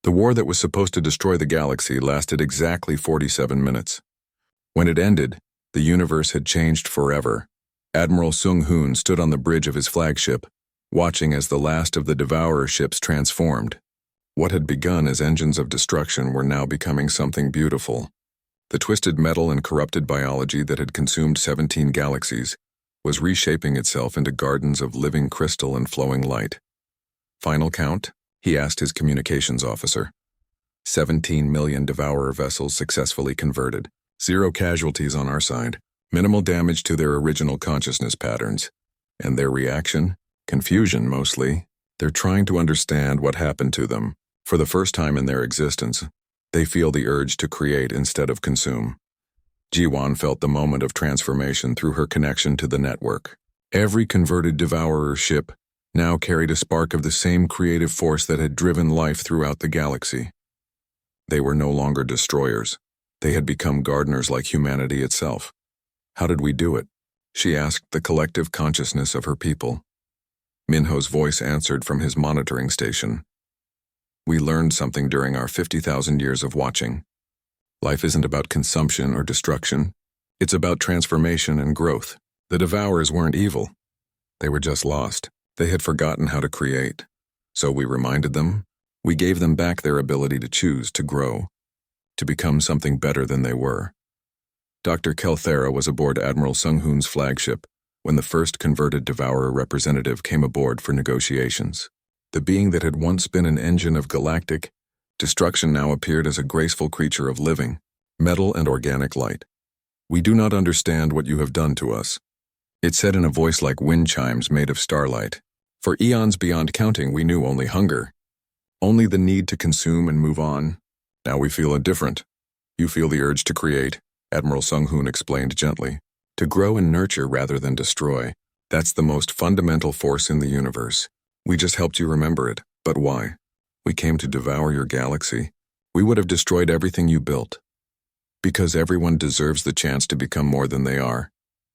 The war that was supposed to destroy the galaxy lasted exactly 47 minutes. When it ended, the universe had changed forever. Admiral Sung Hoon stood on the bridge of his flagship, watching as the last of the Devourer ships transformed. What had begun as engines of destruction were now becoming something beautiful. The twisted metal and corrupted biology that had consumed 17 galaxies was reshaping itself into gardens of living crystal and flowing light. Final count? He asked his communications officer. 17 million Devourer vessels successfully converted. 0 casualties on our side. Minimal damage to their original consciousness patterns. And their reaction? Confusion, mostly. They're trying to understand what happened to them. For the first time in their existence, they feel the urge to create instead of consume. Jiwan felt the moment of transformation through her connection to the network. Every converted Devourer ship now carried a spark of the same creative force that had driven life throughout the galaxy. They were no longer destroyers. They had become gardeners like humanity itself. How did we do it? She asked the collective consciousness of her people. Minho's voice answered from his monitoring station. We learned something during our 50,000 years of watching. Life isn't about consumption or destruction. It's about transformation and growth. The Devourers weren't evil. They were just lost. They had forgotten how to create. So we reminded them. We gave them back their ability to choose, to grow, to become something better than they were. Dr. Kelthera was aboard Admiral Sung Hoon's flagship when the first converted Devourer representative came aboard for negotiations. The being that had once been an engine of galactic destruction now appeared as a graceful creature of living, metal and organic light. We do not understand what you have done to us. It said in a voice like wind chimes made of starlight. For eons beyond counting, we knew only hunger, only the need to consume and move on. Now we feel indifferent. You feel the urge to create, Admiral Sung Hoon explained gently. To grow and nurture rather than destroy. That's the most fundamental force in the universe. We just helped you remember it. But why? We came to devour your galaxy. We would have destroyed everything you built. Because everyone deserves the chance to become more than they are,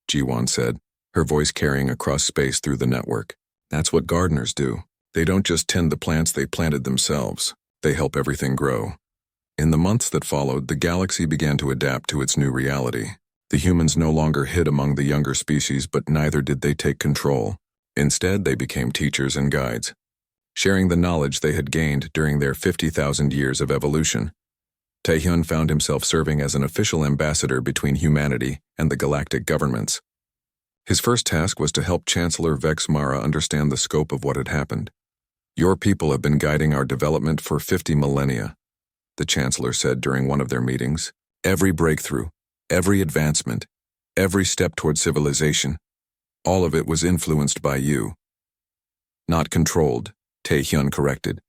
Jiwan said, her voice carrying across space through the network. That's what gardeners do. They don't just tend the plants they planted themselves. They help everything grow. In the months that followed, the galaxy began to adapt to its new reality. The humans no longer hid among the younger species, but neither did they take control. Instead, they became teachers and guides, sharing the knowledge they had gained during their 50,000 years of evolution. Taehyun found himself serving as an official ambassador between humanity and the galactic governments. His first task was to help Chancellor Vex Mara understand the scope of what had happened. Your people have been guiding our development for 50 millennia, the Chancellor said during one of their meetings. Every breakthrough, every advancement, every step toward civilization, all of it was influenced by you. Not controlled, Taehyun corrected.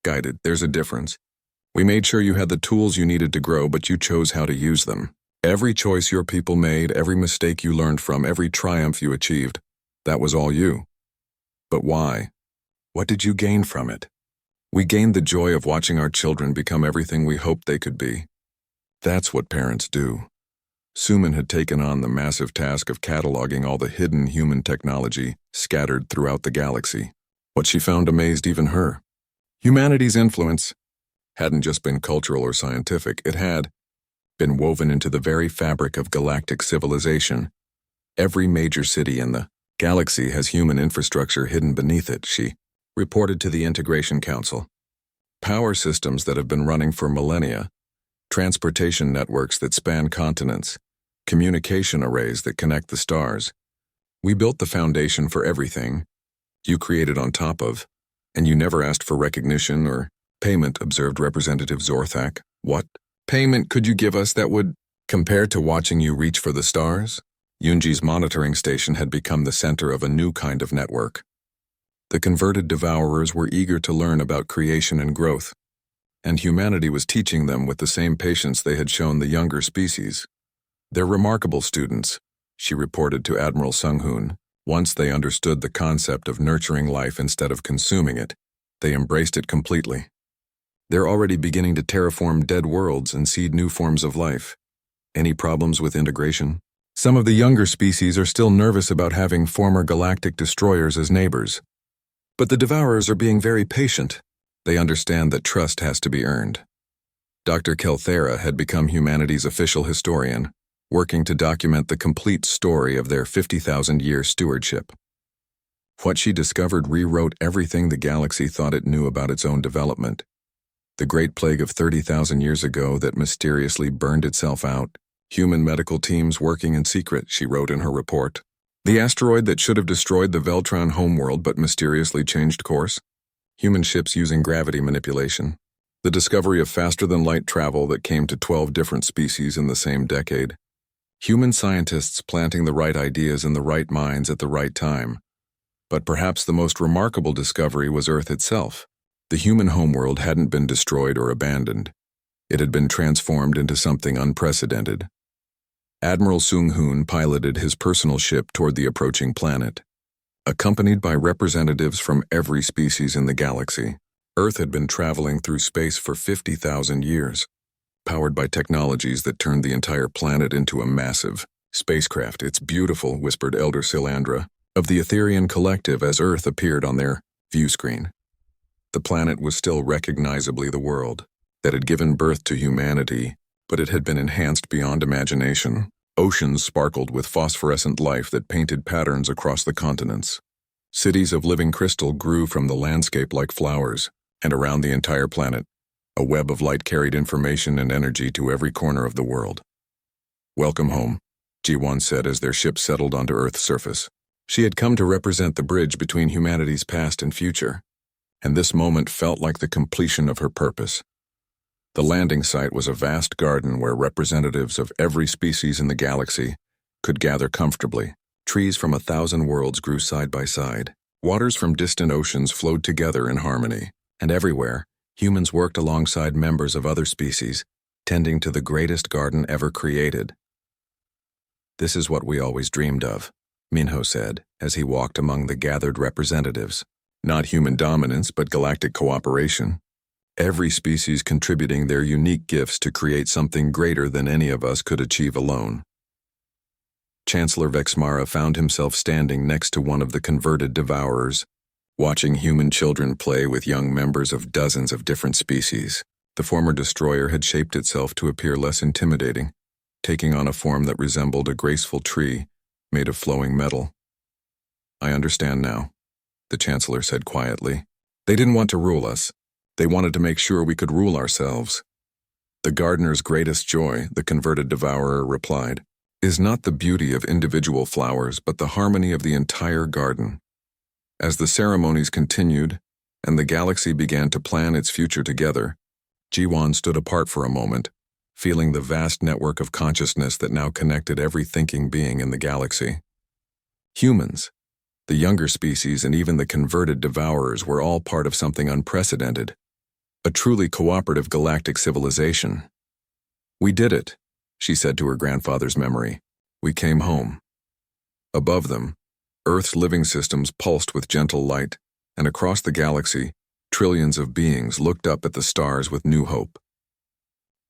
Guided, there's a difference. We made sure you had the tools you needed to grow, but you chose how to use them. Every choice your people made, every mistake you learned from, every triumph you achieved, that was all you. But why? What did you gain from it? We gained the joy of watching our children become everything we hoped they could be. That's what parents do. Suman had taken on the massive task of cataloging all the hidden human technology scattered throughout the galaxy. What she found amazed even her. Humanity's influence hadn't just been cultural or scientific, it had been woven into the very fabric of galactic civilization. Every major city in the galaxy has human infrastructure hidden beneath it, she reported to the Integration Council. Power systems that have been running for millennia, transportation networks that span continents, communication arrays that connect the stars. We built the foundation for everything you created on top of, and you never asked for recognition or payment, observed Representative Zorthak. What payment could you give us that would compare to watching you reach for the stars? Yunji's monitoring station had become the center of a new kind of network. The converted Devourers were eager to learn about creation and growth, and humanity was teaching them with the same patience they had shown the younger species. They're remarkable students, she reported to Admiral Sung Hoon. Once they understood the concept of nurturing life instead of consuming it, they embraced it completely. They're already beginning to terraform dead worlds and seed new forms of life. Any problems with integration? Some of the younger species are still nervous about having former galactic destroyers as neighbors. But the Devourers are being very patient. They understand that trust has to be earned. Dr. Kelthera had become humanity's official historian, working to document the complete story of their 50,000-year stewardship. What she discovered rewrote everything the galaxy thought it knew about its own development. The Great Plague of 30,000 years ago that mysteriously burned itself out, human medical teams working in secret, she wrote in her report. The asteroid that should have destroyed the Veltron homeworld but mysteriously changed course. Human ships using gravity manipulation. The discovery of faster-than-light travel that came to 12 different species in the same decade. Human scientists planting the right ideas in the right minds at the right time. But perhaps the most remarkable discovery was Earth itself. The human homeworld hadn't been destroyed or abandoned. It had been transformed into something unprecedented. Admiral Sung Hoon piloted his personal ship toward the approaching planet. Accompanied by representatives from every species in the galaxy, Earth had been traveling through space for 50,000 years, powered by technologies that turned the entire planet into a massive spacecraft. It's beautiful, whispered Elder Silandra of the Etherian Collective as Earth appeared on their view screen. The planet was still recognizably the world that had given birth to humanity, but it had been enhanced beyond imagination. Oceans sparkled with phosphorescent life that painted patterns across the continents. Cities of living crystal grew from the landscape like flowers, and around the entire planet, a web of light carried information and energy to every corner of the world. Welcome home, Ji-Won said as their ship settled onto Earth's surface. She had come to represent the bridge between humanity's past and future, and this moment felt like the completion of her purpose. The landing site was a vast garden where representatives of every species in the galaxy could gather comfortably. Trees from 1,000 worlds grew side by side. Waters from distant oceans flowed together in harmony. And everywhere, humans worked alongside members of other species, tending to the greatest garden ever created. This is what we always dreamed of, Minho said, as he walked among the gathered representatives. Not human dominance, but galactic cooperation. Every species contributing their unique gifts to create something greater than any of us could achieve alone. Chancellor Vexmara found himself standing next to one of the converted devourers, watching human children play with young members of dozens of different species. The former destroyer had shaped itself to appear less intimidating, taking on a form that resembled a graceful tree made of flowing metal. I understand now, the Chancellor said quietly. They didn't want to rule us. They wanted to make sure we could rule ourselves. The gardener's greatest joy, the converted devourer replied, is not the beauty of individual flowers, but the harmony of the entire garden. As the ceremonies continued, and the galaxy began to plan its future together, Ji-Won stood apart for a moment, feeling the vast network of consciousness that now connected every thinking being in the galaxy. Humans, the younger species, and even the converted devourers were all part of something unprecedented, a truly cooperative galactic civilization. We did it, she said to her grandfather's memory. We came home. Above them, Earth's living systems pulsed with gentle light, and across the galaxy, trillions of beings looked up at the stars with new hope.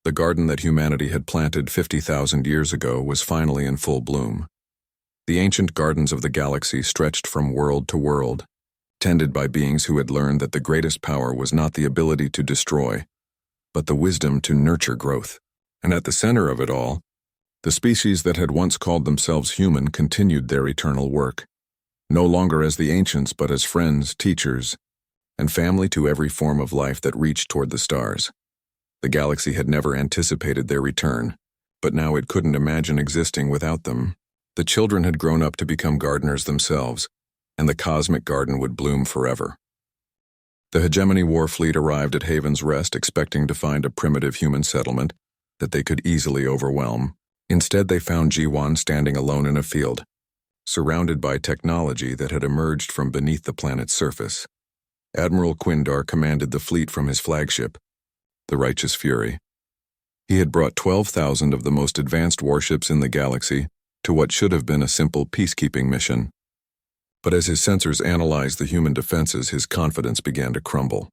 The garden that humanity had planted 50,000 years ago was finally in full bloom. The ancient gardens of the galaxy stretched from world to world, tended by beings who had learned that the greatest power was not the ability to destroy, but the wisdom to nurture growth. And at the center of it all, the species that had once called themselves human continued their eternal work, no longer as the ancients but as friends, teachers, and family to every form of life that reached toward the stars. The galaxy had never anticipated their return, but now it couldn't imagine existing without them. The children had grown up to become gardeners themselves, and the cosmic garden would bloom forever. The Hegemony War fleet arrived at Haven's Rest expecting to find a primitive human settlement that they could easily overwhelm. Instead, they found Ji-Won standing alone in a field, surrounded by technology that had emerged from beneath the planet's surface. Admiral Quindar commanded the fleet from his flagship, the Righteous Fury. He had brought 12,000 of the most advanced warships in the galaxy to what should have been a simple peacekeeping mission. But as his sensors analyzed the human defenses, his confidence began to crumble.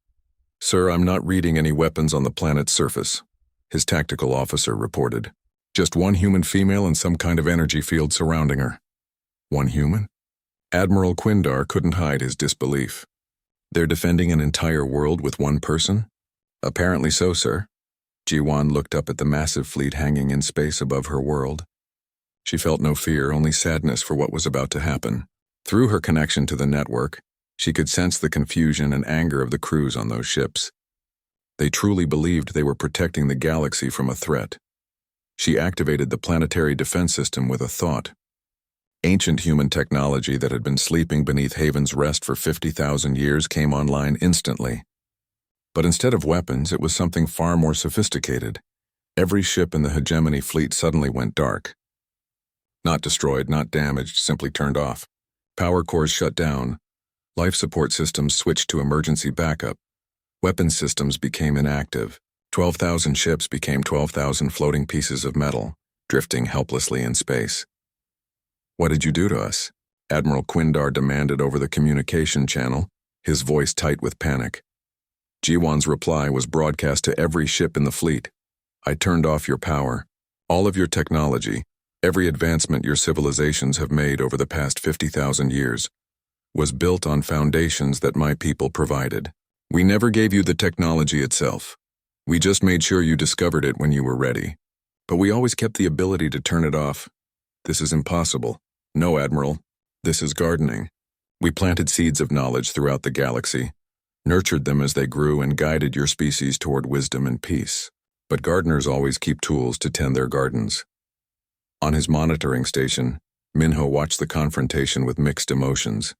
"Sir, I'm not reading any weapons on the planet's surface," his tactical officer reported. "Just one human female and some kind of energy field surrounding her." One human? Admiral Quindar couldn't hide his disbelief. They're defending an entire world with one person? Apparently so, sir. Jiwan looked up at the massive fleet hanging in space above her world. She felt no fear, only sadness for what was about to happen. Through her connection to the network, she could sense the confusion and anger of the crews on those ships. They truly believed they were protecting the galaxy from a threat. She activated the planetary defense system with a thought. Ancient human technology that had been sleeping beneath Haven's Rest for 50,000 years came online instantly. But instead of weapons, it was something far more sophisticated. Every ship in the hegemony fleet suddenly went dark. Not destroyed, not damaged, simply turned off. Power cores shut down. Life support systems switched to emergency backup. Weapons systems became inactive. 12,000 ships became 12,000 floating pieces of metal, drifting helplessly in space. "What did you do to us?" Admiral Quindar demanded over the communication channel, his voice tight with panic. Jiwan's reply was broadcast to every ship in the fleet. "I turned off your power. All of your technology, every advancement your civilizations have made over the past 50,000 years, was built on foundations that my people provided. We never gave you the technology itself. We just made sure you discovered it when you were ready. But we always kept the ability to turn it off. This is impossible. No, Admiral. This is gardening. We planted seeds of knowledge throughout the galaxy, nurtured them as they grew, and guided your species toward wisdom and peace. But gardeners always keep tools to tend their gardens." On his monitoring station, Minho watched the confrontation with mixed emotions.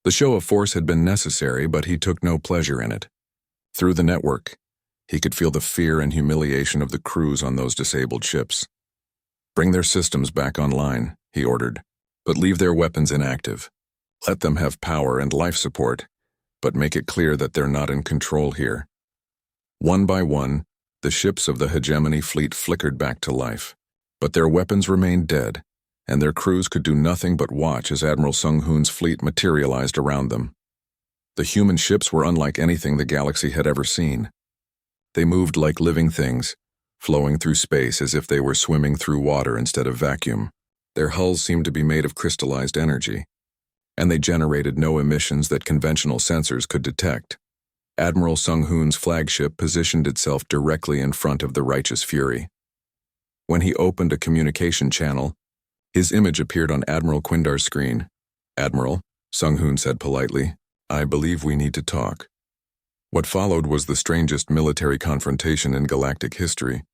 The show of force had been necessary, but he took no pleasure in it. Through the network, he could feel the fear and humiliation of the crews on those disabled ships. "Bring their systems back online," he ordered, "but leave their weapons inactive. Let them have power and life support, but make it clear that they're not in control here." One by one, the ships of the hegemony fleet flickered back to life, but their weapons remained dead, and their crews could do nothing but watch as Admiral Sung Hoon's fleet materialized around them. The human ships were unlike anything the galaxy had ever seen. They moved like living things, flowing through space as if they were swimming through water instead of vacuum. Their hulls seemed to be made of crystallized energy, and they generated no emissions that conventional sensors could detect. Admiral Sung Hoon's flagship positioned itself directly in front of the Righteous Fury. When he opened a communication channel, his image appeared on Admiral Quindar's screen. "Admiral," Sung Hoon said politely, "I believe we need to talk." What followed was the strangest military confrontation in galactic history.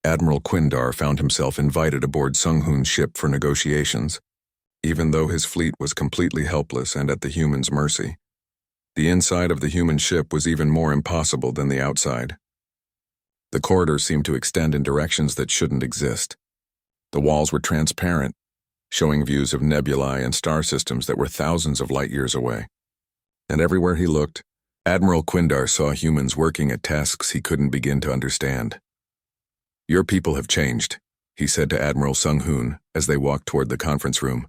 Admiral Quindar found himself invited aboard Sung Hoon's ship for negotiations, even though his fleet was completely helpless and at the humans' mercy. The inside of the human ship was even more impossible than the outside. The corridor seemed to extend in directions that shouldn't exist. The walls were transparent, showing views of nebulae and star systems that were thousands of light years away. And everywhere he looked, Admiral Quindar saw humans working at tasks he couldn't begin to understand. "Your people have changed," he said to Admiral Sung Hoon as they walked toward the conference room.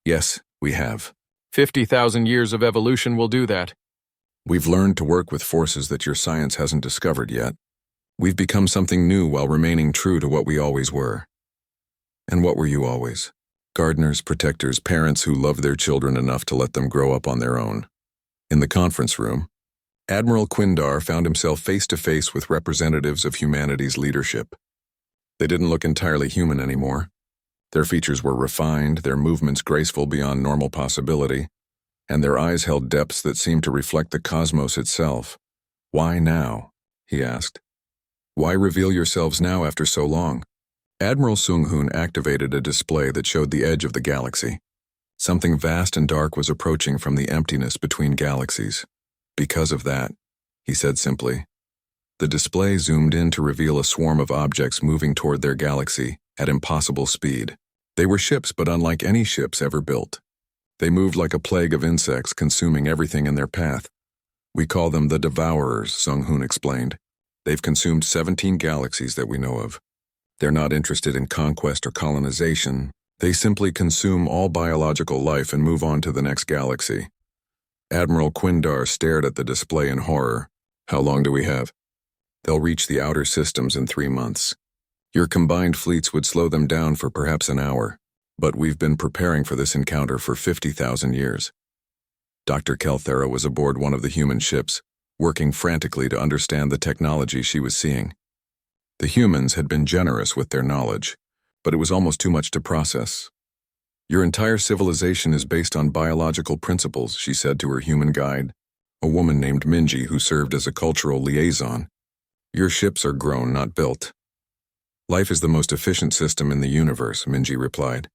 "Yes, we have. 50,000 years of evolution will do that." "We've learned to work with forces that your science hasn't discovered yet. We've become something new while remaining true to what we always were." "And what were you always?" "Gardeners, protectors, parents who loved their children enough to let them grow up on their own." In the conference room, Admiral Quindar found himself face-to-face with representatives of humanity's leadership. They didn't look entirely human anymore. Their features were refined, their movements graceful beyond normal possibility, and their eyes held depths that seemed to reflect the cosmos itself. "Why now?" he asked. "Why reveal yourselves now after so long?" Admiral Sung Hoon activated a display that showed the edge of the galaxy. Something vast and dark was approaching from the emptiness between galaxies. "Because of that," he said simply. The display zoomed in to reveal a swarm of objects moving toward their galaxy at impossible speed. They were ships, but unlike any ships ever built. They moved like a plague of insects, consuming everything in their path. "We call them the Devourers," Sung Hoon explained. "They've consumed 17 galaxies that we know of. They're not interested in conquest or colonization. They simply consume all biological life and move on to the next galaxy." Admiral Quindar stared at the display in horror. "How long do we have?" "They'll reach the outer systems in 3 months. Your combined fleets would slow them down for perhaps an hour, but we've been preparing for this encounter for 50,000 years." Dr. Kelthera was aboard one of the human ships, working frantically to understand the technology she was seeing. The humans had been generous with their knowledge, but it was almost too much to process. "Your entire civilization is based on biological principles," she said to her human guide, a woman named Minji who served as a cultural liaison. "Your ships are grown, not built." "Life is the most efficient system in the universe," Minji replied.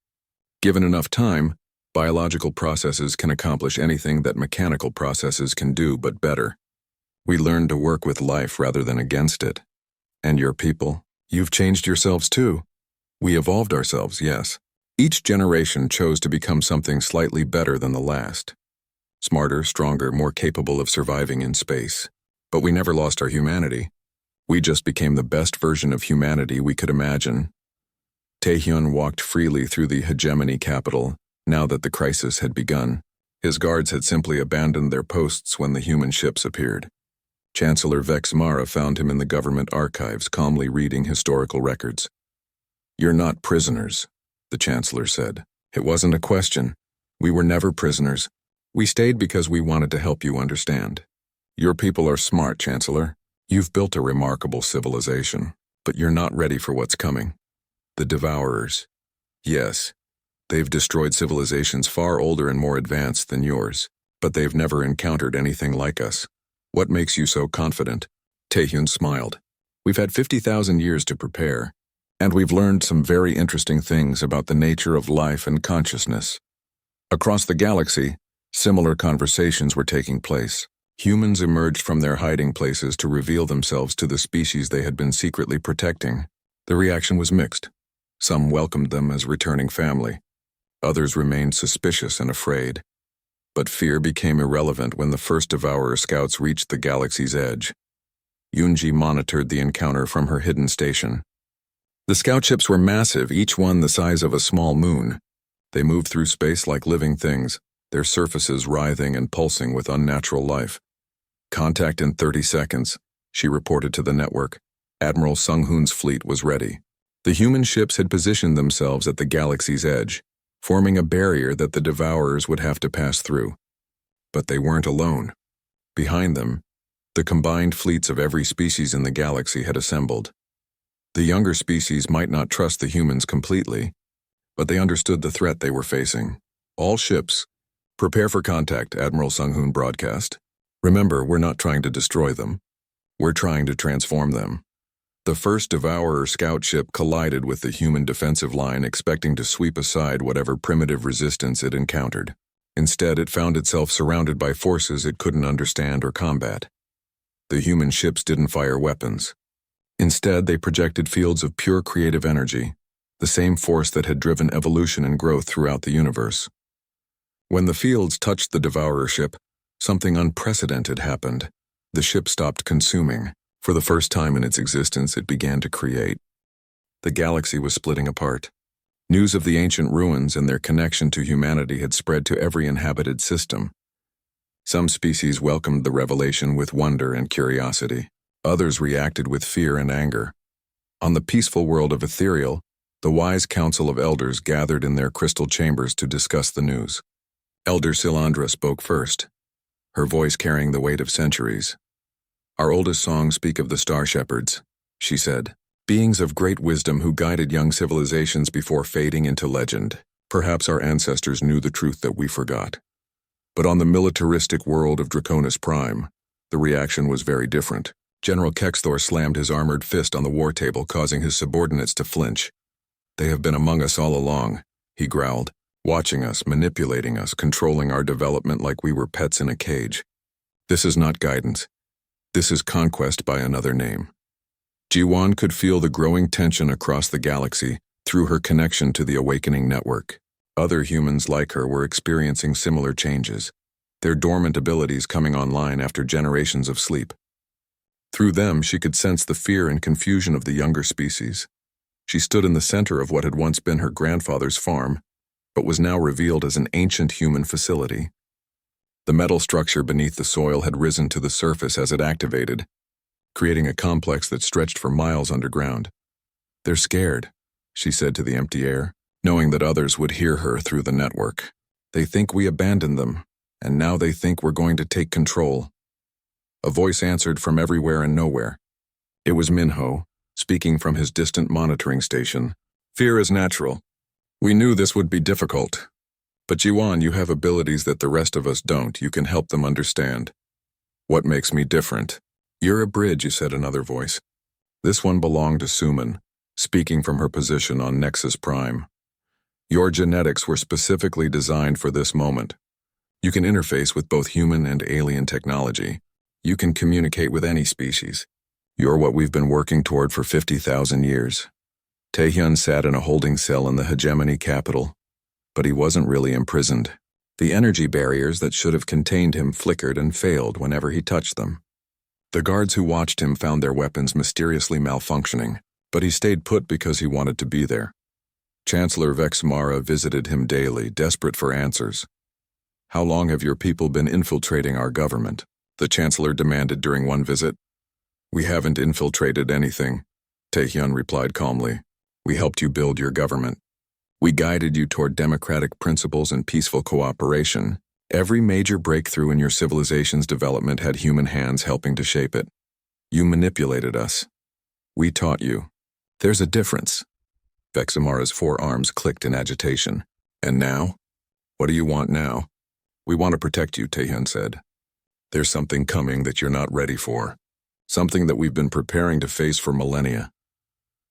"Given enough time, biological processes can accomplish anything that mechanical processes can do, but better. We learn to work with life rather than against it. And your people? You've changed yourselves too. We evolved ourselves, yes. Each generation chose to become something slightly better than the last. Smarter, stronger, more capable of surviving in space. But we never lost our humanity. We just became the best version of humanity we could imagine." Taehyun walked freely through the hegemony capital, now that the crisis had begun. His guards had simply abandoned their posts when the human ships appeared. Chancellor Vex Mara found him in the government archives, calmly reading historical records. "You're not prisoners," the Chancellor said. "It wasn't a question. We were never prisoners. We stayed because we wanted to help you understand. Your people are smart, Chancellor. You've built a remarkable civilization, but you're not ready for what's coming. The Devourers. Yes, they've destroyed civilizations far older and more advanced than yours, but they've never encountered anything like us. What makes you so confident?" Taehyun smiled. "We've had 50,000 years to prepare, and we've learned some very interesting things about the nature of life and consciousness." Across the galaxy, similar conversations were taking place. Humans emerged from their hiding places to reveal themselves to the species they had been secretly protecting. The reaction was mixed. Some welcomed them as returning family. Others remained suspicious and afraid. But fear became irrelevant when the first Devourer scouts reached the galaxy's edge. Yoonji monitored the encounter from her hidden station. The scout ships were massive, each one the size of a small moon. They moved through space like living things, their surfaces writhing and pulsing with unnatural life. "Contact in 30 seconds, she reported to the network. Admiral Sung-hoon's fleet was ready. The human ships had positioned themselves at the galaxy's edge, forming a barrier that the Devourers would have to pass through. But they weren't alone. Behind them, the combined fleets of every species in the galaxy had assembled. The younger species might not trust the humans completely, but they understood the threat they were facing. "All ships, prepare for contact," Admiral Sung-hoon broadcast. "Remember, we're not trying to destroy them. We're trying to transform them." The first Devourer scout ship collided with the human defensive line, expecting to sweep aside whatever primitive resistance it encountered. Instead, it found itself surrounded by forces it couldn't understand or combat. The human ships didn't fire weapons. Instead, they projected fields of pure creative energy, the same force that had driven evolution and growth throughout the universe. When the fields touched the Devourer ship, something unprecedented happened. The ship stopped consuming. For the first time in its existence, it began to create. The galaxy was splitting apart. News of the ancient ruins and their connection to humanity had spread to every inhabited system. Some species welcomed the revelation with wonder and curiosity. Others reacted with fear and anger. On the peaceful world of Ethereal, the wise council of elders gathered in their crystal chambers to discuss the news. Elder Silandra spoke first, her voice carrying the weight of centuries. "Our oldest songs speak of the Star Shepherds," she said. "Beings of great wisdom who guided young civilizations before fading into legend. Perhaps our ancestors knew the truth that we forgot. But on the militaristic world of Draconis Prime, the reaction was very different." General Kexthor slammed his armored fist on the war table, causing his subordinates to flinch. "They have been among us all along," he growled, "watching us, manipulating us, controlling our development like we were pets in a cage. This is not guidance. This is conquest by another name." Jiwon could feel the growing tension across the galaxy through her connection to the Awakening Network. Other humans like her were experiencing similar changes, their dormant abilities coming online after generations of sleep. Through them, she could sense the fear and confusion of the younger species. She stood in the center of what had once been her grandfather's farm, but was now revealed as an ancient human facility. The metal structure beneath the soil had risen to the surface as it activated, creating a complex that stretched for miles underground. "They're scared," she said to the empty air, knowing that others would hear her through the network. "They think we abandoned them, and now they think we're going to take control. A voice answered from everywhere and nowhere. It was Minho, speaking from his distant monitoring station. Fear is natural. We knew this would be difficult. But Yuan, you have abilities that the rest of us don't. You can help them understand. What makes me different? You're a bridge, said another voice. This one belonged to Suman, speaking from her position on Nexus Prime. Your genetics were specifically designed for this moment. You can interface with both human and alien technology. You can communicate with any species. You're what we've been working toward for 50,000 years. Taehyun sat in a holding cell in the hegemony capital, but he wasn't really imprisoned. The energy barriers that should have contained him flickered and failed whenever he touched them. The guards who watched him found their weapons mysteriously malfunctioning, but he stayed put because he wanted to be there. Chancellor Vexmara visited him daily, desperate for answers. How long have your people been infiltrating our government? The Chancellor demanded during one visit. We haven't infiltrated anything, Taehyun replied calmly. We helped you build your government. We guided you toward democratic principles and peaceful cooperation. Every major breakthrough in your civilization's development had human hands helping to shape it. You manipulated us. We taught you. There's a difference. Vexamara's forearms clicked in agitation. And now? What do you want now? We want to protect you, Taehyun said. There's something coming that you're not ready for. Something that we've been preparing to face for millennia.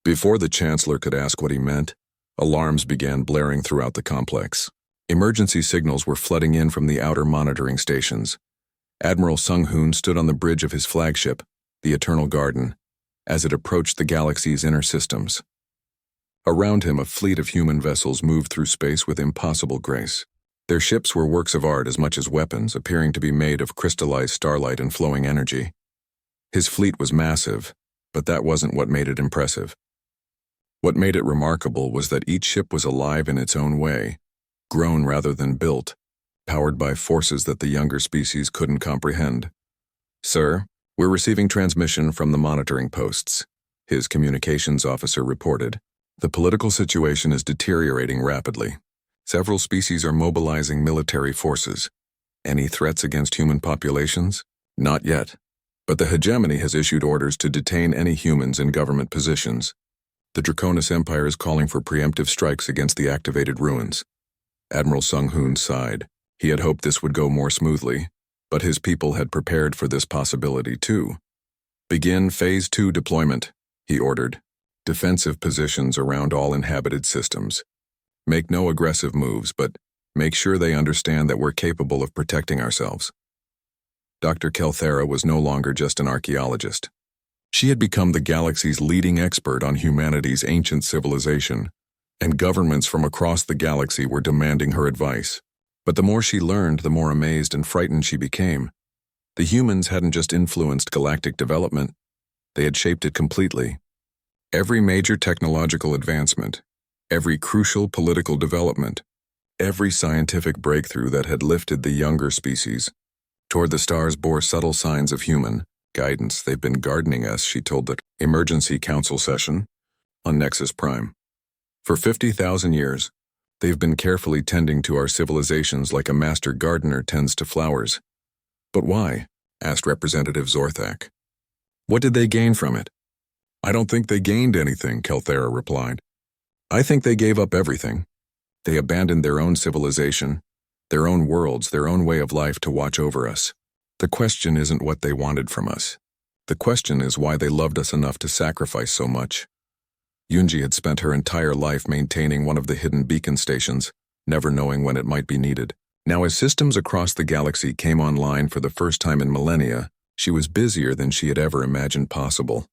Before the Chancellor could ask what he meant, alarms began blaring throughout the complex. Emergency signals were flooding in from the outer monitoring stations. Admiral Sung-hoon stood on the bridge of his flagship, the Eternal Garden, as it approached the galaxy's inner systems. Around him, a fleet of human vessels moved through space with impossible grace. Their ships were works of art as much as weapons, appearing to be made of crystallized starlight and flowing energy. His fleet was massive, but that wasn't what made it impressive. What made it remarkable was that each ship was alive in its own way, grown rather than built, powered by forces that the younger species couldn't comprehend. Sir, we're receiving transmission from the monitoring posts, his communications officer reported. The political situation is deteriorating rapidly. Several species are mobilizing military forces. Any threats against human populations? Not yet. But the hegemony has issued orders to detain any humans in government positions. The Draconis Empire is calling for preemptive strikes against the activated ruins. Admiral Sung-hoon sighed. He had hoped this would go more smoothly, but his people had prepared for this possibility too. Begin Phase 2 deployment, he ordered. Defensive positions around all inhabited systems. Make no aggressive moves, but make sure they understand that we're capable of protecting ourselves. Dr. Kelthera was no longer just an archaeologist. She had become the galaxy's leading expert on humanity's ancient civilization, and governments from across the galaxy were demanding her advice. But the more she learned, the more amazed and frightened she became. The humans hadn't just influenced galactic development, they had shaped it completely. Every major technological advancement, every crucial political development, every scientific breakthrough that had lifted the younger species toward the stars bore subtle signs of human guidance. They've been gardening us, she told the Emergency Council session on Nexus Prime. For 50,000 years, they've been carefully tending to our civilizations like a master gardener tends to flowers. But why? Asked Representative Zorthak. What did they gain from it? I don't think they gained anything, Kelthera replied. I think they gave up everything. They abandoned their own civilization, their own worlds, their own way of life to watch over us. The question isn't what they wanted from us. The question is why they loved us enough to sacrifice so much. Yunji had spent her entire life maintaining one of the hidden beacon stations, never knowing when it might be needed. Now, as systems across the galaxy came online for the first time in millennia, she was busier than she had ever imagined possible.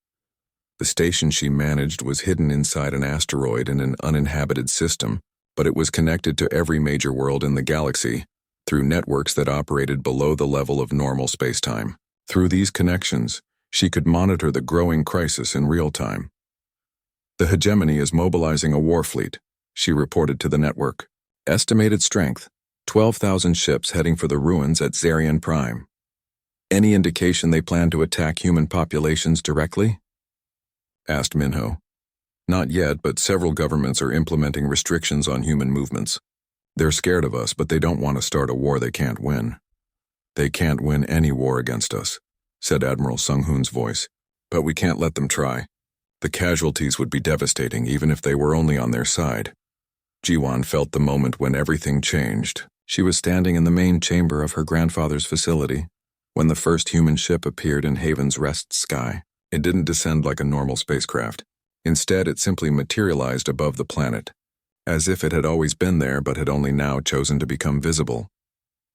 The station she managed was hidden inside an asteroid in an uninhabited system, but it was connected to every major world in the galaxy through networks that operated below the level of normal spacetime. Through these connections, she could monitor the growing crisis in real time. The hegemony is mobilizing a war fleet, she reported to the network. Estimated strength, 12,000 ships heading for the ruins at Zarian Prime. Any indication they plan to attack human populations directly? Asked Minho. Not yet, but several governments are implementing restrictions on human movements. They're scared of us, but they don't want to start a war they can't win. They can't win any war against us, said Admiral Sung-hoon's voice. But we can't let them try. The casualties would be devastating even if they were only on their side. Ji-won felt the moment when everything changed. She was standing in the main chamber of her grandfather's facility when the first human ship appeared in Haven's Rest sky. It didn't descend like a normal spacecraft. Instead, it simply materialized above the planet, as if it had always been there but had only now chosen to become visible.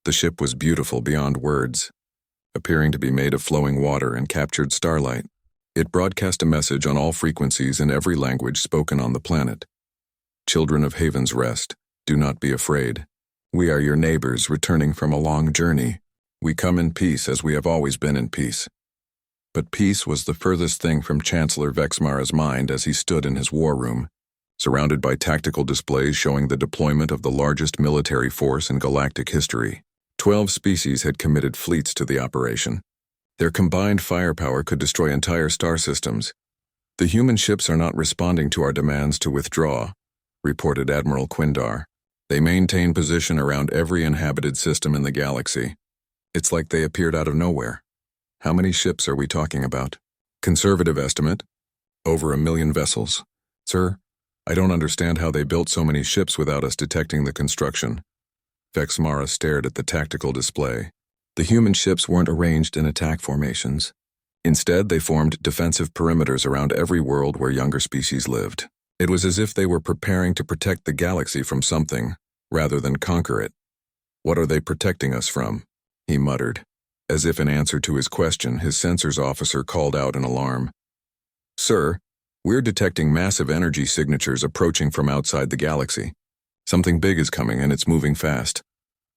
The ship was beautiful beyond words, appearing to be made of flowing water and captured starlight. It broadcast a message on all frequencies in every language spoken on the planet. Children of Haven's Rest, do not be afraid. We are your neighbors returning from a long journey. We come in peace as we have always been in peace. But peace was the furthest thing from Chancellor Vexmara's mind as he stood in his war room, surrounded by tactical displays showing the deployment of the largest military force in galactic history. 12 species had committed fleets to the operation. Their combined firepower could destroy entire star systems. The human ships are not responding to our demands to withdraw, reported Admiral Quindar. They maintain position around every inhabited system in the galaxy. It's like they appeared out of nowhere. How many ships are we talking about? Conservative estimate, over 1 million vessels. Sir, I don't understand how they built so many ships without us detecting the construction. Vexmara stared at the tactical display. The human ships weren't arranged in attack formations. Instead, they formed defensive perimeters around every world where younger species lived. It was as if they were preparing to protect the galaxy from something, rather than conquer it. What are they protecting us from? He muttered. As if in answer to his question, his sensors officer called out in alarm. Sir, we're detecting massive energy signatures approaching from outside the galaxy. Something big is coming and it's moving fast.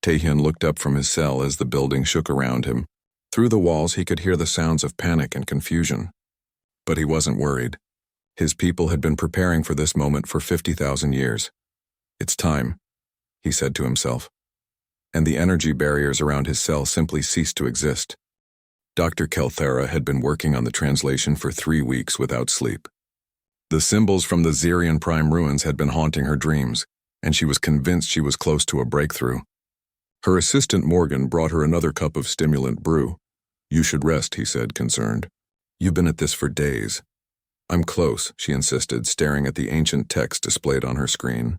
Taehyun looked up from his cell as the building shook around him. Through the walls he could hear the sounds of panic and confusion. But he wasn't worried. His people had been preparing for this moment for 50,000 years. It's time, he said to himself. And the energy barriers around his cell simply ceased to exist. Dr. Kelthera had been working on the translation for 3 weeks without sleep. The symbols from the SciFiPrime ruins had been haunting her dreams, and she was convinced she was close to a breakthrough. Her assistant Morgan brought her another cup of stimulant brew. You should rest, he said, concerned. You've been at this for days. I'm close, she insisted, staring at the ancient text displayed on her screen.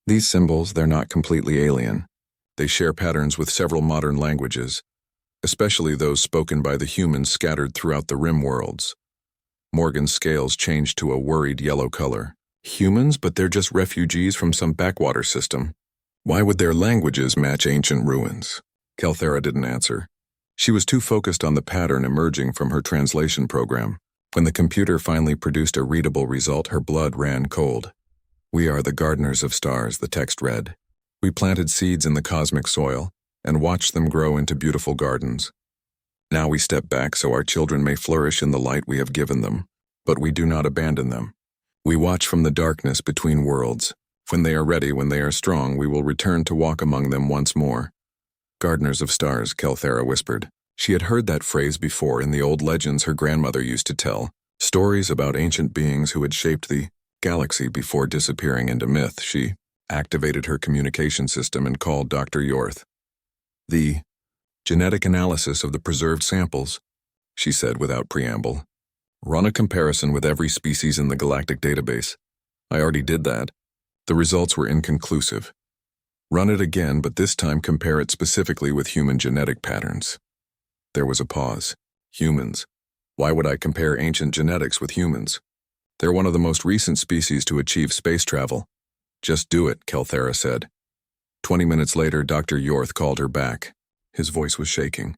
These symbols, they're not completely alien. They share patterns with several modern languages, especially those spoken by the humans scattered throughout the rim worlds. Morgan's scales changed to a worried yellow color. Humans, but they're just refugees from some backwater system. Why would their languages match ancient ruins? Kelthera didn't answer. She was too focused on the pattern emerging from her translation program. When the computer finally produced a readable result, her blood ran cold. We are the gardeners of stars, the text read. We planted seeds in the cosmic soil and watched them grow into beautiful gardens. Now we step back so our children may flourish in the light we have given them, but we do not abandon them. We watch from the darkness between worlds. When they are ready, when they are strong, we will return to walk among them once more. Gardeners of stars, Kelthera whispered. She had heard that phrase before in the old legends her grandmother used to tell, stories about ancient beings who had shaped the galaxy before disappearing into myth. She activated her communication system and called Dr. Yorth. The genetic analysis of the preserved samples, she said without preamble. Run a comparison with every species in the galactic database. I already did that. The results were inconclusive. Run it again, but this time compare it specifically with human genetic patterns. There was a pause. Humans. Why would I compare ancient genetics with humans? They're one of the most recent species to achieve space travel. Just do it, Kelthera said. 20 minutes later, Dr. Yorth called her back. His voice was shaking.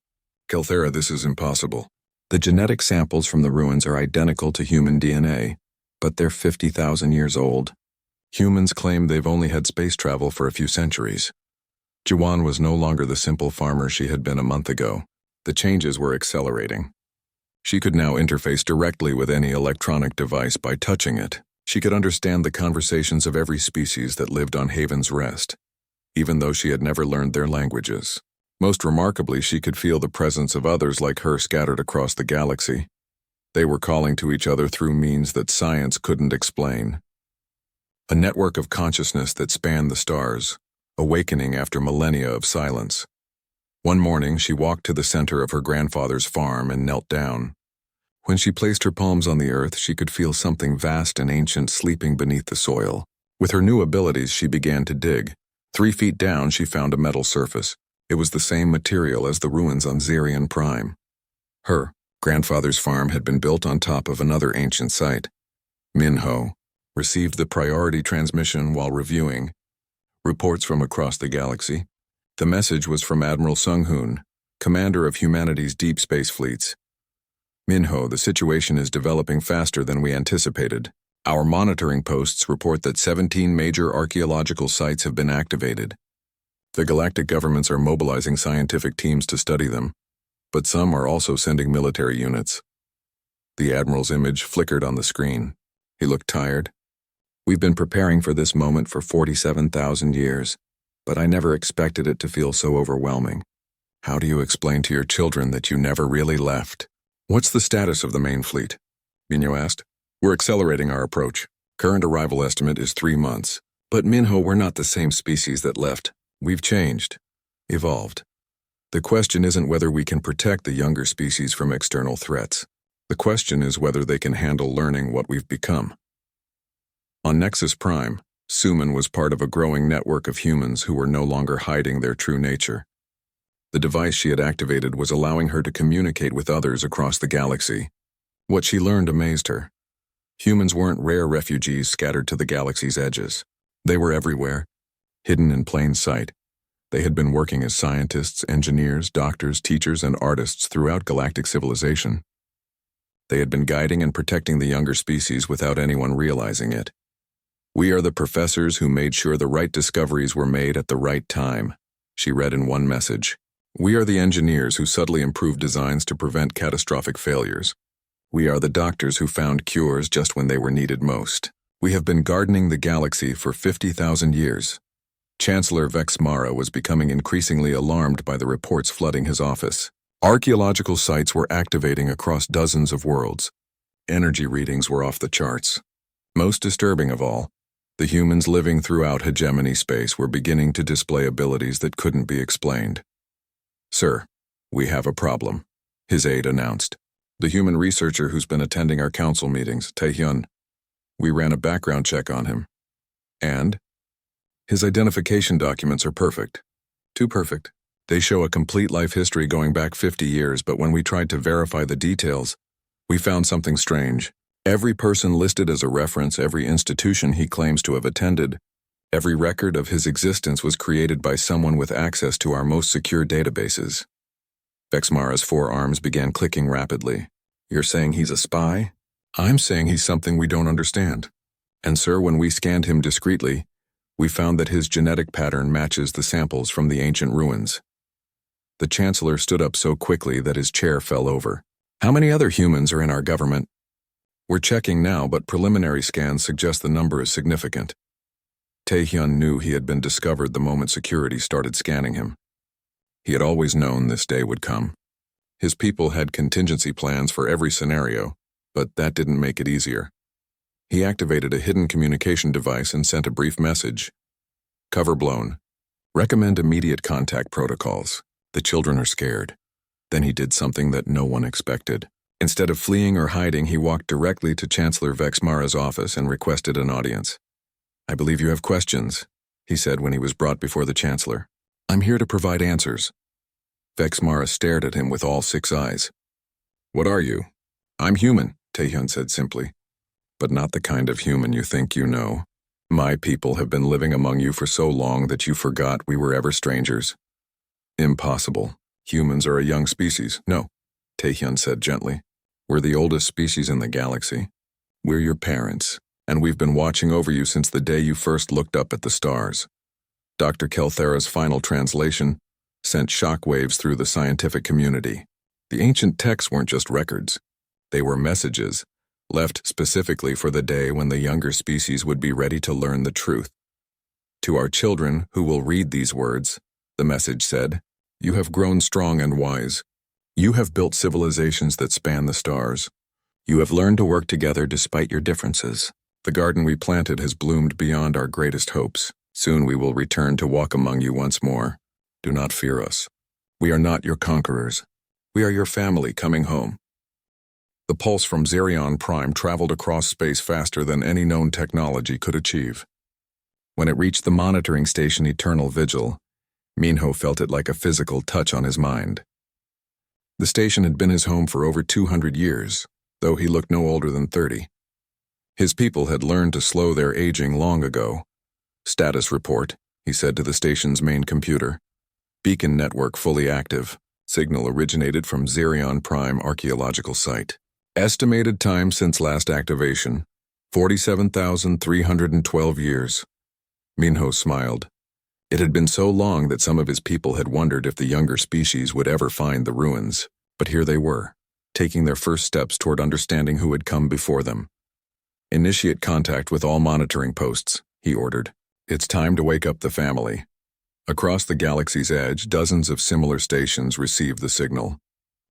Kelthera, this is impossible. The genetic samples from the ruins are identical to human DNA, but they're 50,000 years old. Humans claim they've only had space travel for a few centuries. Ji-won was no longer the simple farmer she had been a month ago. The changes were accelerating. She could now interface directly with any electronic device by touching it. She could understand the conversations of every species that lived on Haven's Rest, even though she had never learned their languages. Most remarkably, she could feel the presence of others like her scattered across the galaxy. They were calling to each other through means that science couldn't explain. A network of consciousness that spanned the stars, awakening after millennia of silence. One morning, she walked to the center of her grandfather's farm and knelt down. When she placed her palms on the earth, she could feel something vast and ancient sleeping beneath the soil. With her new abilities, she began to dig. 3 feet down, she found a metal surface. It was the same material as the ruins on SciFiPrime. Her grandfather's farm had been built on top of another ancient site. Minho received the priority transmission while reviewing reports from across the galaxy. The message was from Admiral Sung-hoon, commander of humanity's deep space fleets. Minho, the situation is developing faster than we anticipated. Our monitoring posts report that 17 major archaeological sites have been activated. The galactic governments are mobilizing scientific teams to study them, but some are also sending military units. The Admiral's image flickered on the screen. He looked tired. We've been preparing for this moment for 47,000 years, but I never expected it to feel so overwhelming. How do you explain to your children that you never really left? What's the status of the main fleet? Minho asked. We're accelerating our approach. Current arrival estimate is 3 months. But Minho, we're not the same species that left. We've changed. Evolved. The question isn't whether we can protect the younger species from external threats. The question is whether they can handle learning what we've become. On Nexus Prime, Suman was part of a growing network of humans who were no longer hiding their true nature. The device she had activated was allowing her to communicate with others across the galaxy. What she learned amazed her. Humans weren't rare refugees scattered to the galaxy's edges. They were everywhere, hidden in plain sight. They had been working as scientists, engineers, doctors, teachers, and artists throughout galactic civilization. They had been guiding and protecting the younger species without anyone realizing it. We are the professors who made sure the right discoveries were made at the right time, she read in one message. We are the engineers who subtly improved designs to prevent catastrophic failures. We are the doctors who found cures just when they were needed most. We have been gardening the galaxy for 50,000 years. Chancellor Vex Mara was becoming increasingly alarmed by the reports flooding his office. Archaeological sites were activating across dozens of worlds. Energy readings were off the charts. Most disturbing of all, the humans living throughout hegemony space were beginning to display abilities that couldn't be explained. Sir, we have a problem, his aide announced. The human researcher who's been attending our council meetings, Taehyun. We ran a background check on him. And? His identification documents are perfect. Too perfect. They show a complete life history going back 50 years, but when we tried to verify the details, we found something strange. Every person listed as a reference, every institution he claims to have attended, every record of his existence was created by someone with access to our most secure databases. Vexmara's forearms began clicking rapidly. You're saying he's a spy? I'm saying he's something we don't understand. And sir, when we scanned him discreetly, we found that his genetic pattern matches the samples from the ancient ruins. The Chancellor stood up so quickly that his chair fell over. How many other humans are in our government? We're checking now, but preliminary scans suggest the number is significant. Taehyun knew he had been discovered the moment security started scanning him. He had always known this day would come. His people had contingency plans for every scenario, but that didn't make it easier. He activated a hidden communication device and sent a brief message. Cover blown. Recommend immediate contact protocols. The children are scared. Then he did something that no one expected. Instead of fleeing or hiding, he walked directly to Chancellor Vexmara's office and requested an audience. I believe you have questions, he said when he was brought before the Chancellor. I'm here to provide answers. Vexmara stared at him with all 6 eyes. What are you? I'm human, Taehyun said simply. But not the kind of human you think you know. My people have been living among you for so long that you forgot we were ever strangers. Impossible. Humans are a young species. No, Taehyun said gently. We're the oldest species in the galaxy. We're your parents, and we've been watching over you since the day you first looked up at the stars. Dr. Kelthera's final translation sent shockwaves through the scientific community. The ancient texts weren't just records. They were messages, left specifically for the day when the younger species would be ready to learn the truth. To our children who will read these words, the message said, you have grown strong and wise. You have built civilizations that span the stars. You have learned to work together despite your differences. The garden we planted has bloomed beyond our greatest hopes. Soon we will return to walk among you once more. Do not fear us. We are not your conquerors. We are your family coming home. The pulse from HFY traveled across space faster than any known technology could achieve. When it reached the monitoring station Eternal Vigil, Minho felt it like a physical touch on his mind. The station had been his home for over 200 years, though he looked no older than 30. His people had learned to slow their aging long ago. Status report, he said to the station's main computer. Beacon network fully active. Signal originated from HFY archaeological site. Estimated time since last activation, 47,312 years. Minho smiled. It had been so long that some of his people had wondered if the younger species would ever find the ruins, but here they were, taking their first steps toward understanding who had come before them. Initiate contact with all monitoring posts, he ordered. It's time to wake up the family. Across the galaxy's edge, dozens of similar stations received the signal.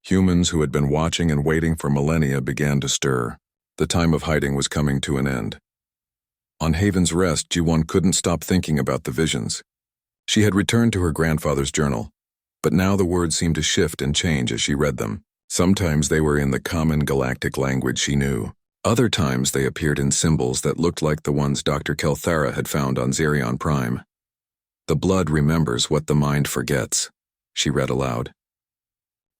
Humans who had been watching and waiting for millennia began to stir. The time of hiding was coming to an end. On Haven's Rest, Ji-won couldn't stop thinking about the visions. She had returned to her grandfather's journal, but now the words seemed to shift and change as she read them. Sometimes they were in the common galactic language she knew. Other times they appeared in symbols that looked like the ones Dr. Kelthara had found on HFY. The blood remembers what the mind forgets, she read aloud.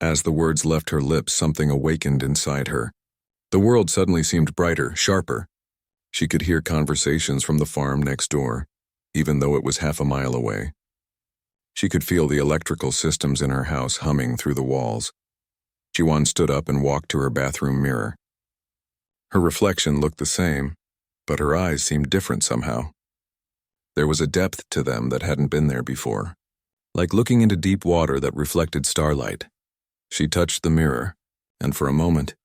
As the words left her lips, something awakened inside her. The world suddenly seemed brighter, sharper. She could hear conversations from the farm next door, even though it was half a mile away. She could feel the electrical systems in her house humming through the walls. Ji-won stood up and walked to her bathroom mirror. Her reflection looked the same, but her eyes seemed different somehow. There was a depth to them that hadn't been there before, like looking into deep water that reflected starlight. She touched the mirror, and for a moment,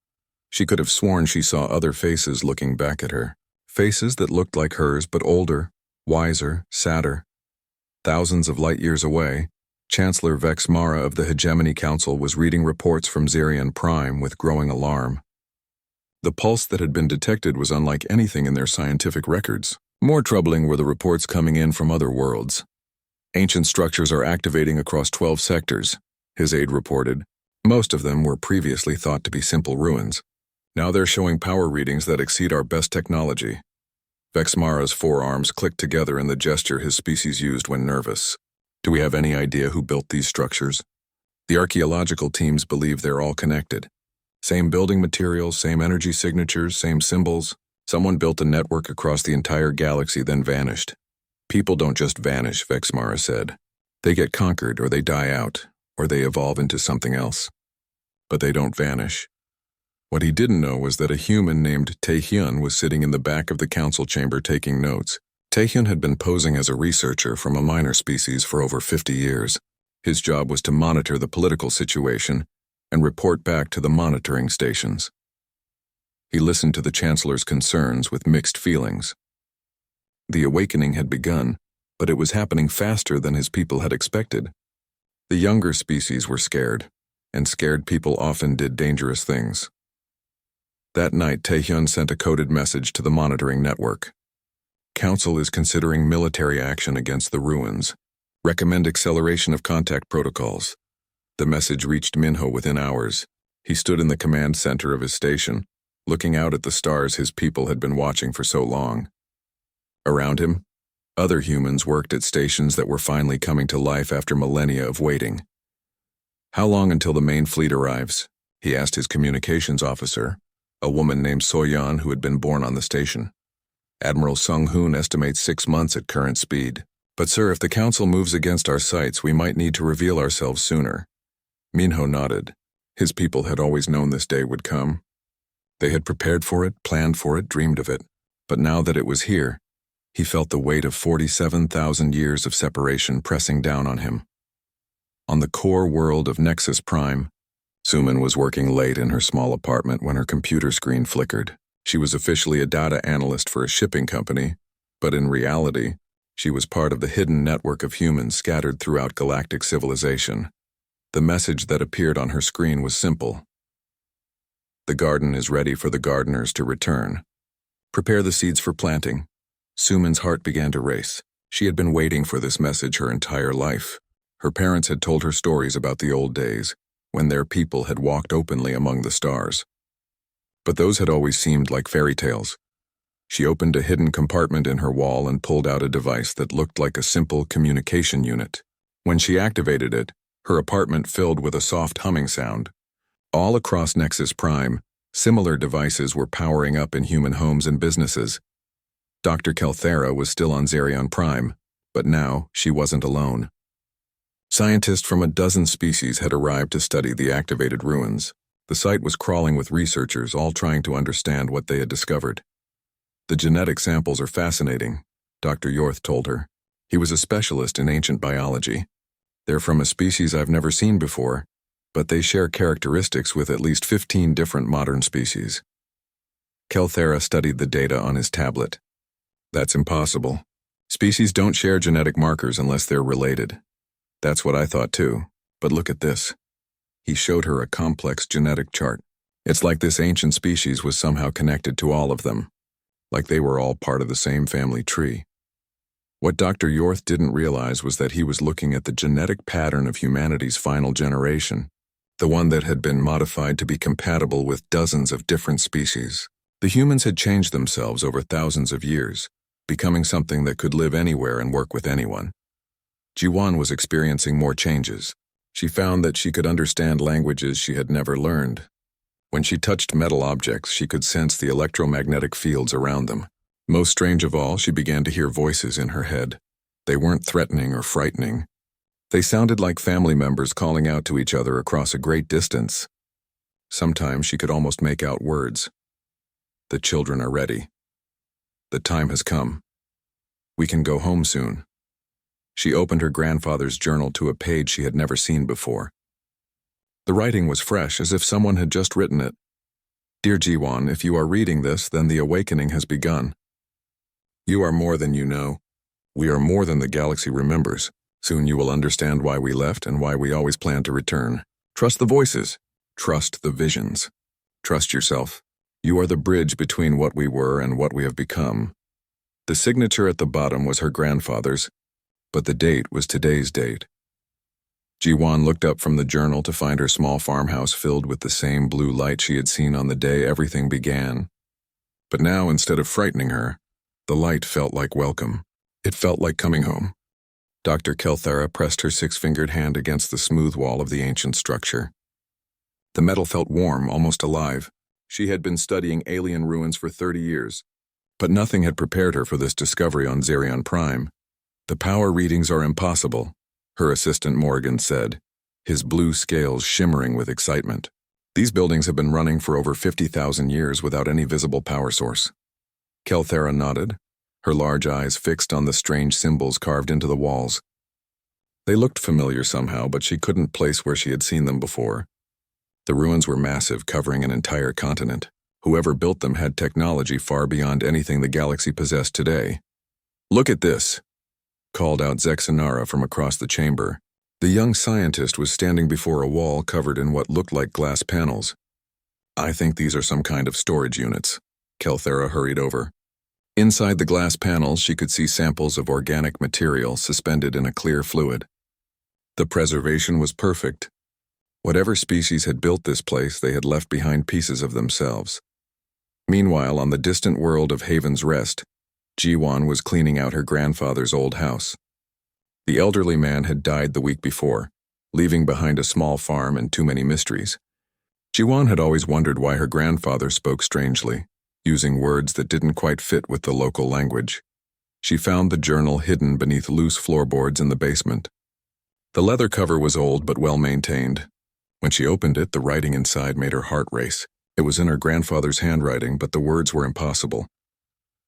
she could have sworn she saw other faces looking back at her. Faces that looked like hers but older, wiser, sadder. Thousands of light years away, Chancellor Vex Mara of the Hegemony Council was reading reports from HFY with growing alarm. The pulse that had been detected was unlike anything in their scientific records. More troubling were the reports coming in from other worlds. Ancient structures are activating across 12 sectors, his aide reported. Most of them were previously thought to be simple ruins. Now they're showing power readings that exceed our best technology. Vex Mara's forearms clicked together in the gesture his species used when nervous. Do we have any idea who built these structures? The archaeological teams believe they're all connected. Same building materials, same energy signatures, same symbols. Someone built a network across the entire galaxy, then vanished. People don't just vanish, Vex Mara said. They get conquered, or they die out, or they evolve into something else. But they don't vanish. What he didn't know was that a human named Taehyun was sitting in the back of the council chamber taking notes. Taehyun had been posing as a researcher from a minor species for over 50 years. His job was to monitor the political situation and report back to the monitoring stations. He listened to the Chancellor's concerns with mixed feelings. The awakening had begun, but it was happening faster than his people had expected. The younger species were scared, and scared people often did dangerous things. That night, Taehyun sent a coded message to the monitoring network. Council is considering military action against the ruins. Recommend acceleration of contact protocols. The message reached Minho within hours. He stood in the command center of his station, looking out at the stars his people had been watching for so long. Around him, other humans worked at stations that were finally coming to life after millennia of waiting. How long until the main fleet arrives? He asked his communications officer, a woman named Soyeon who had been born on the station. Admiral Sung-hoon estimates 6 months at current speed. But sir, if the council moves against our sites, we might need to reveal ourselves sooner. Minho nodded. His people had always known this day would come. They had prepared for it, planned for it, dreamed of it. But now that it was here, he felt the weight of 47,000 years of separation pressing down on him. On the core world of Nexus Prime, Suman was working late in her small apartment when her computer screen flickered. She was officially a data analyst for a shipping company, but in reality, she was part of the hidden network of humans scattered throughout galactic civilization. The message that appeared on her screen was simple. The garden is ready for the gardeners to return. Prepare the seeds for planting. Suman's heart began to race. She had been waiting for this message her entire life. Her parents had told her stories about the old days, when their people had walked openly among the stars. But those had always seemed like fairy tales. She opened a hidden compartment in her wall and pulled out a device that looked like a simple communication unit. When she activated it, her apartment filled with a soft humming sound. All across Nexus Prime, similar devices were powering up in human homes and businesses. Dr. Kelthera was still on Xerion Prime, but now she wasn't alone. Scientists from a dozen species had arrived to study the activated ruins. The site was crawling with researchers, all trying to understand what they had discovered. The genetic samples are fascinating, Dr. Yorth told her. He was a specialist in ancient biology. They're from a species I've never seen before, but they share characteristics with at least 15 different modern species. Kelthera studied the data on his tablet. That's impossible. Species don't share genetic markers unless they're related. That's what I thought too, but look at this. He showed her a complex genetic chart. It's like this ancient species was somehow connected to all of them, like they were all part of the same family tree. What Dr. Yorth didn't realize was that he was looking at the genetic pattern of humanity's final generation, the one that had been modified to be compatible with dozens of different species. The humans had changed themselves over thousands of years, becoming something that could live anywhere and work with anyone. Jiwan was experiencing more changes. She found that she could understand languages she had never learned. When she touched metal objects, she could sense the electromagnetic fields around them. Most strange of all, she began to hear voices in her head. They weren't threatening or frightening. They sounded like family members calling out to each other across a great distance. Sometimes she could almost make out words. The children are ready. The time has come. We can go home soon. She opened her grandfather's journal to a page she had never seen before. The writing was fresh, as if someone had just written it. Dear Jiwan, if you are reading this, then the awakening has begun. You are more than you know. We are more than the galaxy remembers. Soon you will understand why we left and why we always plan to return. Trust the voices. Trust the visions. Trust yourself. You are the bridge between what we were and what we have become. The signature at the bottom was her grandfather's, but the date was today's date. Jiwan looked up from the journal to find her small farmhouse filled with the same blue light she had seen on the day everything began. But now, instead of frightening her, the light felt like welcome. It felt like coming home. Dr. Kelthera pressed her six-fingered hand against the smooth wall of the ancient structure. The metal felt warm, almost alive. She had been studying alien ruins for 30 years, but nothing had prepared her for this discovery on Xerion Prime. The power readings are impossible, her assistant Morgan said, his blue scales shimmering with excitement. These buildings have been running for over 50,000 years without any visible power source. Kelthera nodded, her large eyes fixed on the strange symbols carved into the walls. They looked familiar somehow, but she couldn't place where she had seen them before. The ruins were massive, covering an entire continent. Whoever built them had technology far beyond anything the galaxy possessed today. Look at this, called out Zexanara from across the chamber. The young scientist was standing before a wall covered in what looked like glass panels. I think these are some kind of storage units. Kelthera hurried over. Inside the glass panels, she could see samples of organic material suspended in a clear fluid. The preservation was perfect. Whatever species had built this place, they had left behind pieces of themselves. Meanwhile, on the distant world of Haven's Rest, Jiwan was cleaning out her grandfather's old house. The elderly man had died the week before, leaving behind a small farm and too many mysteries. Jiwan had always wondered why her grandfather spoke strangely, using words that didn't quite fit with the local language. She found the journal hidden beneath loose floorboards in the basement. The leather cover was old but well-maintained. When she opened it, the writing inside made her heart race. It was in her grandfather's handwriting, but the words were impossible.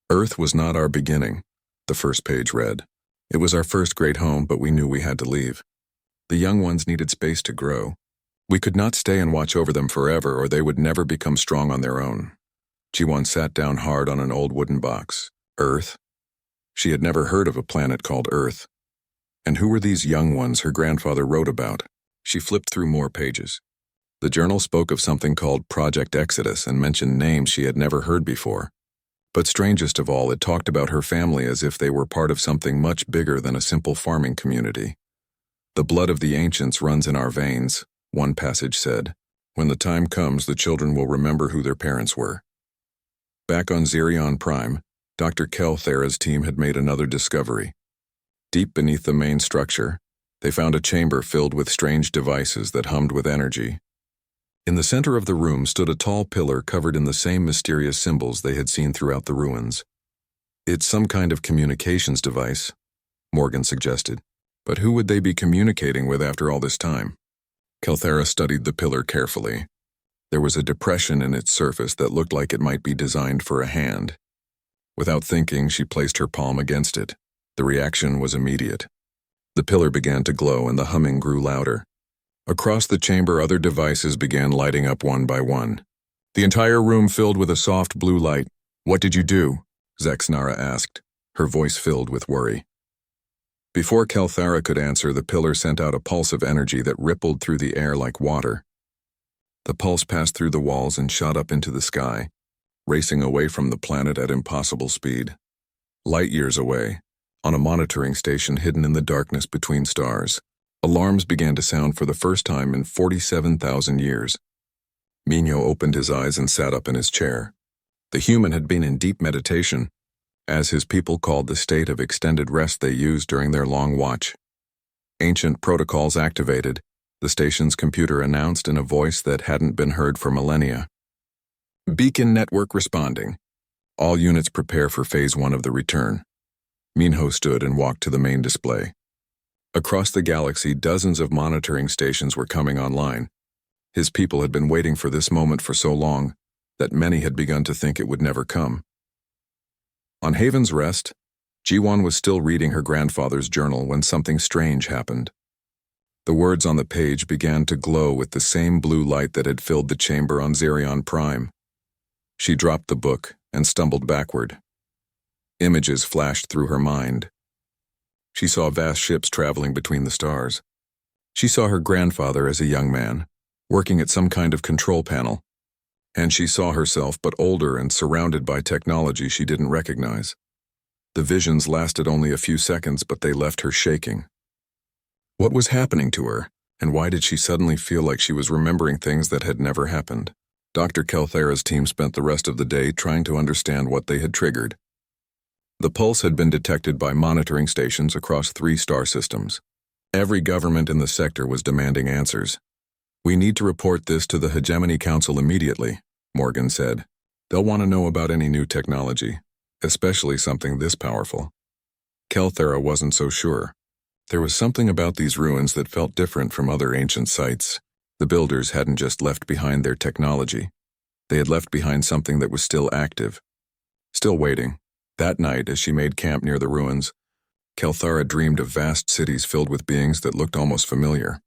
Earth was not our beginning, the first page read. It was our first great home, but we knew we had to leave. The young ones needed space to grow. We could not stay and watch over them forever, or they would never become strong on their own. Jiwan sat down hard on an old wooden box. Earth? She had never heard of a planet called Earth. And who were these young ones her grandfather wrote about? She flipped through more pages. The journal spoke of something called Project Exodus and mentioned names she had never heard before. But strangest of all, it talked about her family as if they were part of something much bigger than a simple farming community. "The blood of the ancients runs in our veins," one passage said. "When the time comes, the children will remember who their parents were." Back on HFY, Dr. Kelthera's team had made another discovery. Deep beneath the main structure, they found a chamber filled with strange devices that hummed with energy. In the center of the room stood a tall pillar covered in the same mysterious symbols they had seen throughout the ruins. "It's some kind of communications device," Morgan suggested. "But who would they be communicating with after all this time?" Kelthera studied the pillar carefully. There was a depression in its surface that looked like it might be designed for a hand. Without thinking, she placed her palm against it. The reaction was immediate. The pillar began to glow and the humming grew louder. Across the chamber, other devices began lighting up one by one. The entire room filled with a soft blue light. "What did you do?" Zaxnara asked, her voice filled with worry. Before Kelthera could answer, the pillar sent out a pulse of energy that rippled through the air like water. The pulse passed through the walls and shot up into the sky, racing away from the planet at impossible speed. Light years away, on a monitoring station hidden in the darkness between stars, alarms began to sound for the first time in 47,000 years. Mino opened his eyes and sat up in his chair. The human had been in deep meditation, as his people called the state of extended rest they used during their long watch. Ancient protocols activated, the station's computer announced in a voice that hadn't been heard for millennia. "Beacon network responding. All units prepare for Phase 1 of the return." Minho stood and walked to the main display. Across the galaxy, dozens of monitoring stations were coming online. His people had been waiting for this moment for so long that many had begun to think it would never come. On Haven's Rest, Jiwan was still reading her grandfather's journal when something strange happened. The words on the page began to glow with the same blue light that had filled the chamber on HFY. She dropped the book and stumbled backward. Images flashed through her mind. She saw vast ships traveling between the stars. She saw her grandfather as a young man, working at some kind of control panel. And she saw herself, but older and surrounded by technology she didn't recognize. The visions lasted only a few seconds, but they left her shaking. What was happening to her, and why did she suddenly feel like she was remembering things that had never happened? Dr. Kelthera's team spent the rest of the day trying to understand what they had triggered. The pulse had been detected by monitoring stations across 3 star systems. Every government in the sector was demanding answers. "We need to report this to the Hegemony Council immediately," Morgan said. "They'll want to know about any new technology, especially something this powerful." Kelthera wasn't so sure. There was something about these ruins that felt different from other ancient sites. The builders hadn't just left behind their technology. They had left behind something that was still active, still waiting. That night, as she made camp near the ruins, Kelthera dreamed of vast cities filled with beings that looked almost familiar.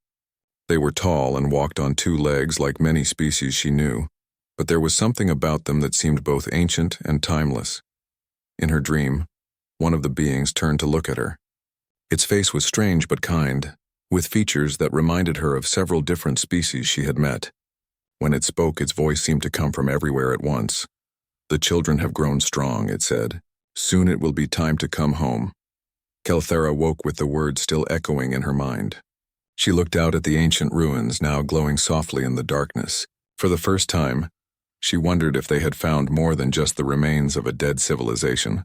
They were tall and walked on 2 legs like many species she knew, but there was something about them that seemed both ancient and timeless. In her dream, one of the beings turned to look at her. Its face was strange but kind, with features that reminded her of several different species she had met. When it spoke, its voice seemed to come from everywhere at once. "The children have grown strong," it said. "Soon it will be time to come home." Kelthera woke with the words still echoing in her mind. She looked out at the ancient ruins now glowing softly in the darkness. For the first time, she wondered if they had found more than just the remains of a dead civilization.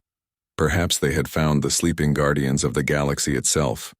Perhaps they had found the sleeping guardians of the galaxy itself.